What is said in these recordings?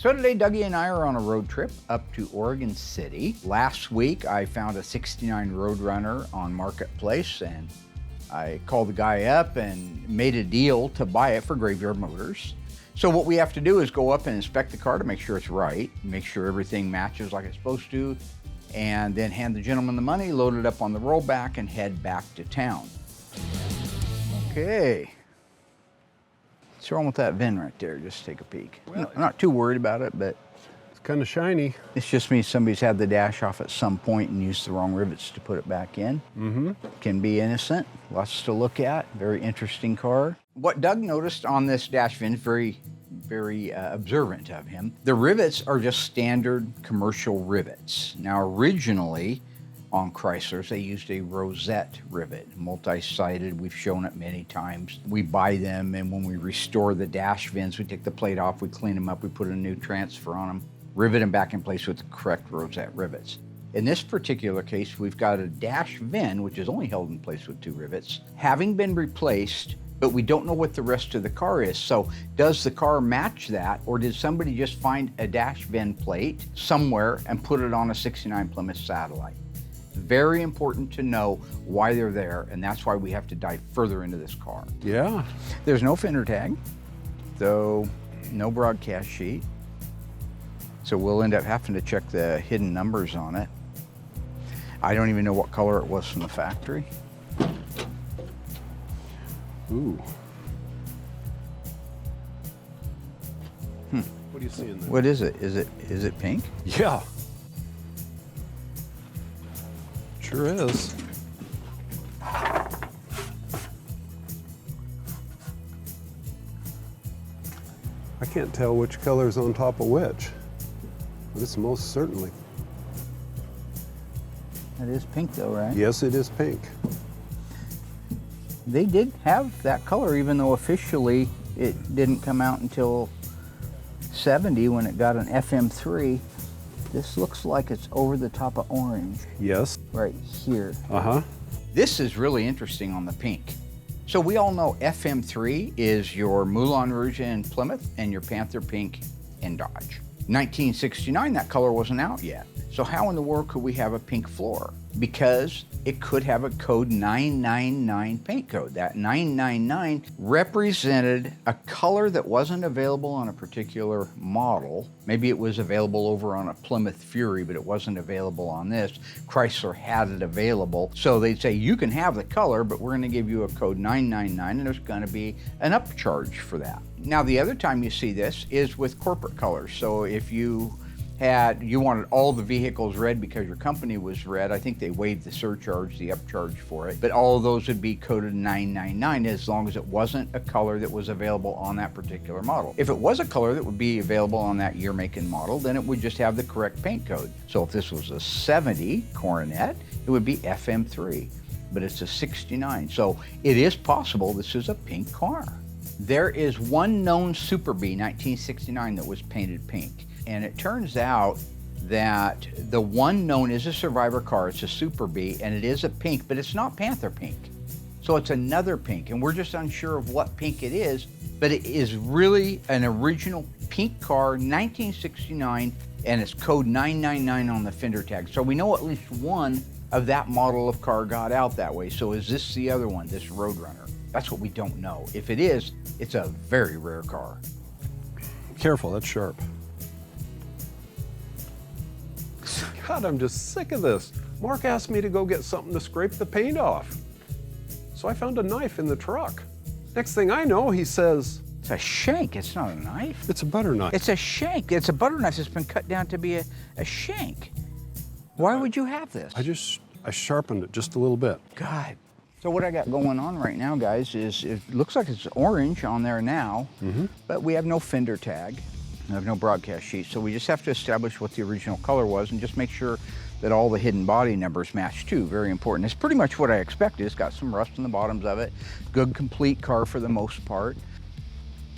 So today, Dougie and I are on a road trip up to Oregon City. Last week, I found a '69 Roadrunner on Marketplace, and I called the guy up and made a deal to buy it for Graveyard Motors. So what we have to do is go up and inspect the car to make sure it's right, make sure everything matches like it's supposed to, and then hand the gentleman the money, load it up on the rollback, and head back to town. Okay. What's wrong with that VIN right there? Just take a peek. Well, I'm not too worried about it, but it's kind of shiny. It's just means somebody's had the dash off at some point and used the wrong rivets to put it back in. Can be innocent. Lots to look at. Very interesting car. What Doug noticed on this dash VIN, very observant of him, the rivets are just standard commercial rivets. Now, originally, on Chryslers, they used a rosette rivet, multi-sided. We've shown it many times. We buy them, and when we restore the dash VINs, we take the plate off, we clean them up, we put a new transfer on them, rivet them back in place with the correct rosette rivets. In this particular case, we've got a dash VIN, which is only held in place with 2 rivets, having been replaced, but we don't know what the rest of the car is. So does the car match that, or did somebody just find a dash VIN plate somewhere and put it on a '69 Plymouth Satellite? Very important to know why they're there, and that's why we have to dive further into this car. Yeah. There's no fender tag, though no broadcast sheet. So we'll end up having to check the hidden numbers on it. I don't even know what color it was from the factory. Ooh. What do you see in there? What is it? Is it pink? Yeah. Sure is. I can't tell which color's on top of which, but it's most certainly. It is pink though, right? Yes, it is pink. They did have that color, even though officially it didn't come out until '70 when it got an FM3. This looks like it's over the top of orange. Yes. Right here. Uh-huh. This is really interesting on the pink. So we all know FM3 is your Moulin Rouge in Plymouth and your Panther Pink in Dodge. 1969, that color wasn't out yet. So how in the world could we have a pink floor? Because it could have a code 999 paint code. That 999 represented a color that wasn't available on a particular model. Maybe it was available over on a Plymouth Fury, but it wasn't available on this. Chrysler had it available. So they'd say, you can have the color, but we're gonna give you a code 999, and there's gonna be an upcharge for that. Now, the other time you see this is with corporate colors. So if you wanted all the vehicles red because your company was red, I think they waived the surcharge, the upcharge for it, but all of those would be coded 999 as long as it wasn't a color that was available on that particular model. If it was a color that would be available on that year, make, and model, then it would just have the correct paint code. So if this was a '70 Coronet, it would be FM3, but it's a '69. So it is possible this is a pink car. There is one known Super B 1969 that was painted pink. And it turns out that the one known is a survivor car. It's a Super B, and it is a pink, but it's not Panther pink. So it's another pink, and we're just unsure of what pink it is, but it is really an original pink car, 1969, and it's code 999 on the fender tag. So we know at least one of that model of car got out that way. So is this the other one, this Roadrunner? That's what we don't know. If it is, it's a very rare car. Careful, that's sharp. God, I'm just sick of this. Mark asked me to go get something to scrape the paint off. So I found a knife in the truck. Next thing I know, he says, It's a shank, it's not a knife. it's a butter knife. It's a shank, it's a butter knife that's been cut down to be a shank. Why would you have this? I sharpened it just a little bit. God. So what I got going on right now, guys, is it looks like it's orange on there now, but we have no fender tag. I have no broadcast sheet, so we just have to establish what the original color was and just make sure that all the hidden body numbers match too. Very important. It's pretty much what I expected. It's got some rust in the bottoms of it. Good, complete car for the most part.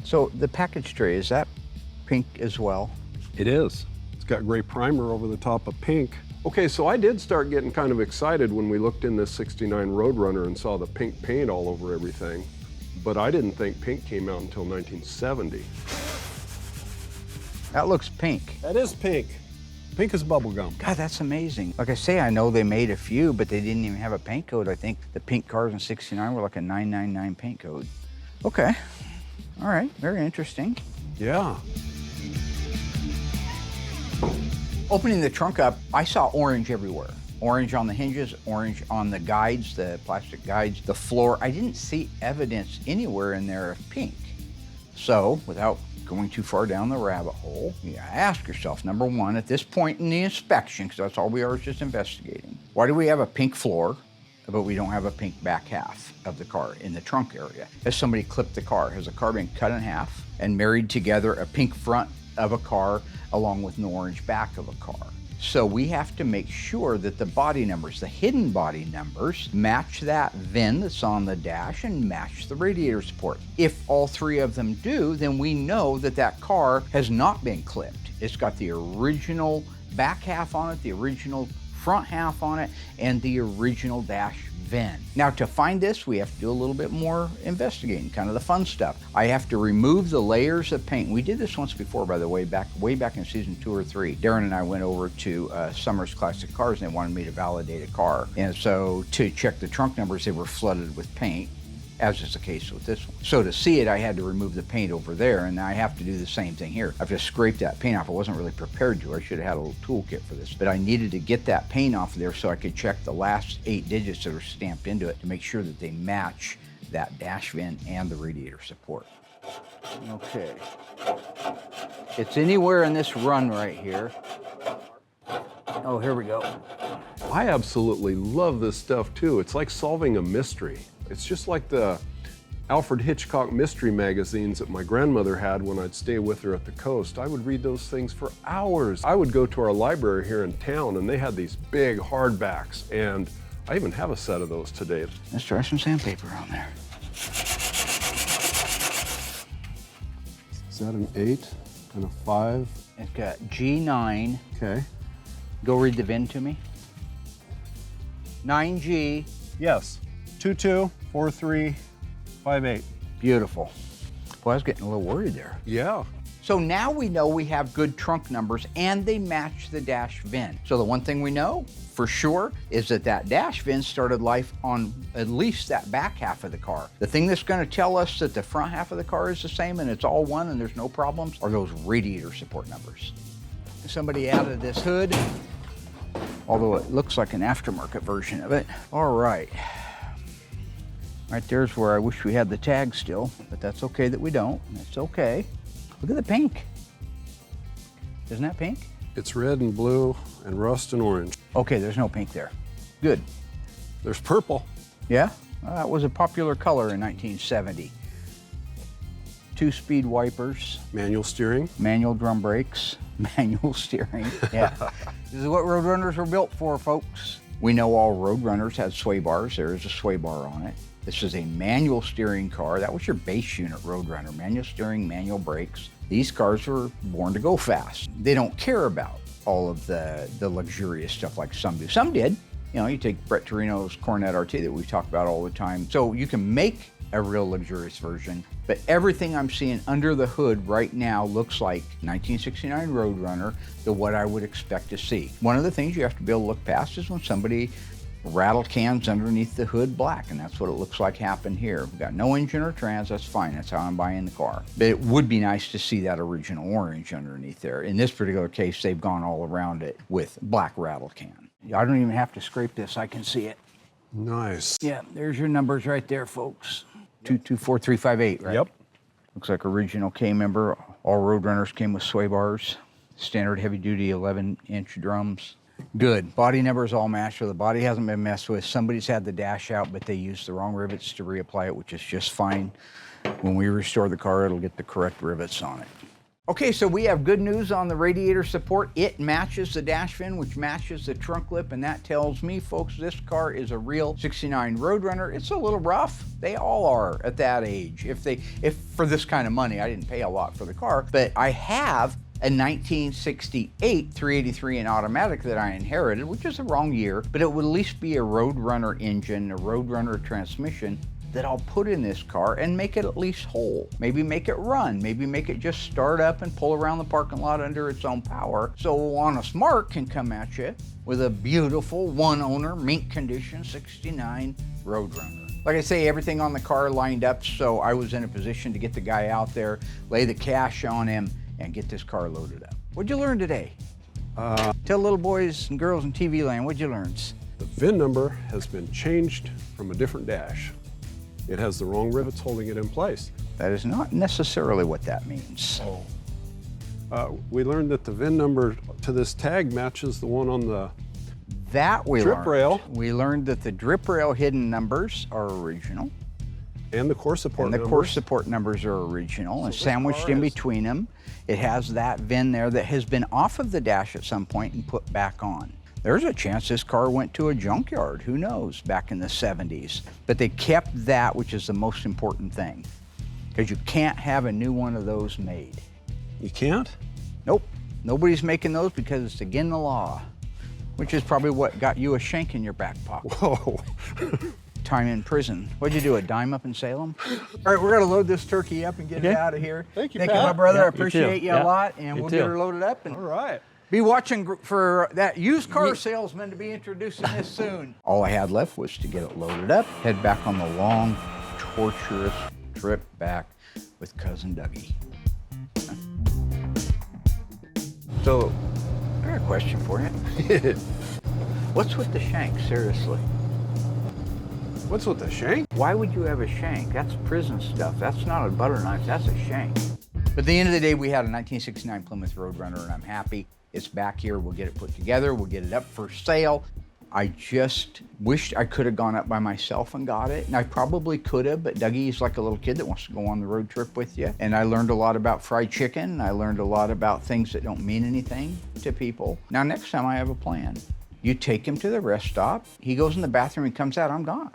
So the package tray, is that pink as well? It is. It's got gray primer over the top of pink. Okay, so I did start getting kind of excited when we looked in this '69 Roadrunner and saw the pink paint all over everything, but I didn't think pink came out until 1970. That looks pink. That is pink. Pink as bubble gum. God, that's amazing. Like I say, I know they made a few, but they didn't even have a paint code. I think the pink cars in 69 were like a 999 paint code. Okay. All right, very interesting. Yeah. Opening the trunk up, I saw orange everywhere. Orange on the hinges, orange on the guides, the plastic guides, the floor. I didn't see evidence anywhere in there of pink. So, without going too far down the rabbit hole, you gotta ask yourself, number one, at this point in the inspection, because that's all we are is just investigating, why do we have a pink floor, but we don't have a pink back half of the car in the trunk area? Has somebody clipped the car? Has the car been cut in half and married together a pink front of a car along with an orange back of a car? So we have to make sure that the body numbers, the hidden body numbers, match that VIN that's on the dash and match the radiator support. If all three of them do, then we know that that car has not been clipped. It's got the original back half on it, the original front half on it, and the original dash VIN. Now, to find this, we have to do a little bit more investigating, kind of the fun stuff. I have to remove the layers of paint. We did this once before, by the way, way back in season 2 or 3. Darren and I went over to Summers Classic Cars, and they wanted me to validate a car. And so to check the trunk numbers, they were flooded with paint, as is the case with this one. So to see it, I had to remove the paint over there, and I have to do the same thing here. I've just scraped that paint off. I wasn't really prepared to. I should have had a little toolkit for this, but I needed to get that paint off there so I could check the last 8 digits that are stamped into it to make sure that they match that dash VIN and the radiator support. Okay. It's anywhere in this run right here. Oh, here we go. I absolutely love this stuff too. It's like solving a mystery. It's just like the Alfred Hitchcock mystery magazines that my grandmother had when I'd stay with her at the coast. I would read those things for hours. I would go to our library here in town and they had these big hardbacks, and I even have a set of those today. Let's try some sandpaper on there. Is that an 8 and a 5? It's got G9. Okay. Go read the VIN to me. 9G. Yes. 224358. Beautiful. Boy, I was getting a little worried there. Yeah. So now we know we have good trunk numbers and they match the dash VIN. So the one thing we know for sure is that that dash VIN started life on at least that back half of the car. The thing that's going to tell us that the front half of the car is the same and it's all one and there's no problems are those radiator support numbers. Somebody added this hood, although it looks like an aftermarket version of it. All right. Right there's where I wish we had the tag still, but that's okay that we don't. It's okay. Look at the pink. Isn't that pink? It's red and blue and rust and orange. Okay, there's no pink there. Good. There's purple. Yeah, well, that was a popular color in 1970. 2-speed wipers. Manual steering. Manual drum brakes. Manual steering. Yeah. This is what Roadrunners were built for, folks. We know all Roadrunners had sway bars. There is a sway bar on it. This is a manual steering car. That was your base unit Roadrunner. Manual steering, manual brakes. These cars were born to go fast. They don't care about all of the luxurious stuff like some do. Some did. You know, you take Brett Torino's Coronet RT that we talk about all the time. So you can make a real luxurious version, but everything I'm seeing under the hood right now looks like 1969 Roadrunner, what I would expect to see. One of the things you have to be able to look past is when somebody rattled cans underneath the hood black, and that's what it looks like happened here. We've got no engine or trans, that's fine, that's how I'm buying the car. But it would be nice to see that original orange underneath there. In this particular case, they've gone all around it with black rattle can. I don't even have to scrape this, I can see it. Nice. Yeah, there's your numbers right there, folks. 224358, right? Yep. Looks like original K member. All Roadrunners came with sway bars. Standard heavy duty 11-inch drums. Good. Body numbers all matched, so the body hasn't been messed with. Somebody's had the dash out, but they used the wrong rivets to reapply it, which is just fine. When we restore the car, it'll get the correct rivets on it. Okay, so we have good news on the radiator support. It matches the dash fin, which matches the trunk lip, and that tells me, folks, this car is a real 69 Roadrunner. It's a little rough. They all are at that age. If for this kind of money, I didn't pay a lot for the car, but I have a 1968 383 in automatic that I inherited, which is the wrong year, but it would at least be a Roadrunner engine, a Roadrunner transmission. that I'll put in this car and make it at least whole. Maybe make it run, maybe make it just start up and pull around the parking lot under its own power. So Honest Mark can come at you with a beautiful one owner, mint condition, 69 Roadrunner. Like I say, everything on the car lined up, so I was in a position to get the guy out there, lay the cash on him, and get this car loaded up. What'd you learn today? Tell little boys and girls in TV land, what'd you learn? The VIN number has been changed from a different dash. It has the wrong rivets holding it in place. That is not necessarily what that means. We learned that the VIN number to this tag matches the one on the drip rail. We learned that the drip rail hidden numbers are original. And the core support numbers. And the core support numbers are original, and sandwiched in between them, it has that VIN there that has been off of the dash at some point and put back on. There's a chance this car went to a junkyard, who knows, back in the 70s. But they kept that, which is the most important thing, because you can't have a new one of those made. You can't? Nope, nobody's making those because it's against the law, which is probably what got you a shank in your back pocket. Whoa. Time in prison. What'd you do, a dime up in Salem? All right, we're gonna load this turkey up and get it out of here. Thank you, Thank you, Pat. my brother. Yeah, I appreciate you a lot, and You we'll too. get her loaded up. And All right. be watching for that used car salesman to be introducing this soon. All I had left was to get it loaded up, head back on the long, torturous trip back with Cousin Dougie. So, I got a question for you. What's with the shank, seriously? What's with the shank? Why would you have a shank? That's prison stuff. That's not a butter knife, that's a shank. But at the end of the day, we had a 1969 Plymouth Roadrunner, and I'm happy. It's back here, we'll get it put together, we'll get it up for sale. I just wished I could have gone up by myself and got it, and I probably could have, but Dougie's like a little kid that wants to go on the road trip with you. And I learned a lot about fried chicken, I learned a lot about things that don't mean anything to people. Now next time I have a plan. You take him to the rest stop, he goes in the bathroom, he comes out, I'm gone.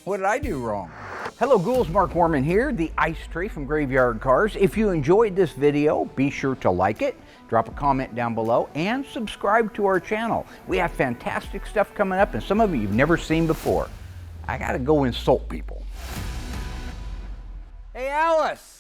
What did I do wrong? Hello ghouls, Mark Worman here, the ice tray from Graveyard Carz. If you enjoyed this video, be sure to like it, drop a comment down below, and subscribe to our channel. We have fantastic stuff coming up, and some of it you've never seen before. I gotta go insult people. Hey Alice!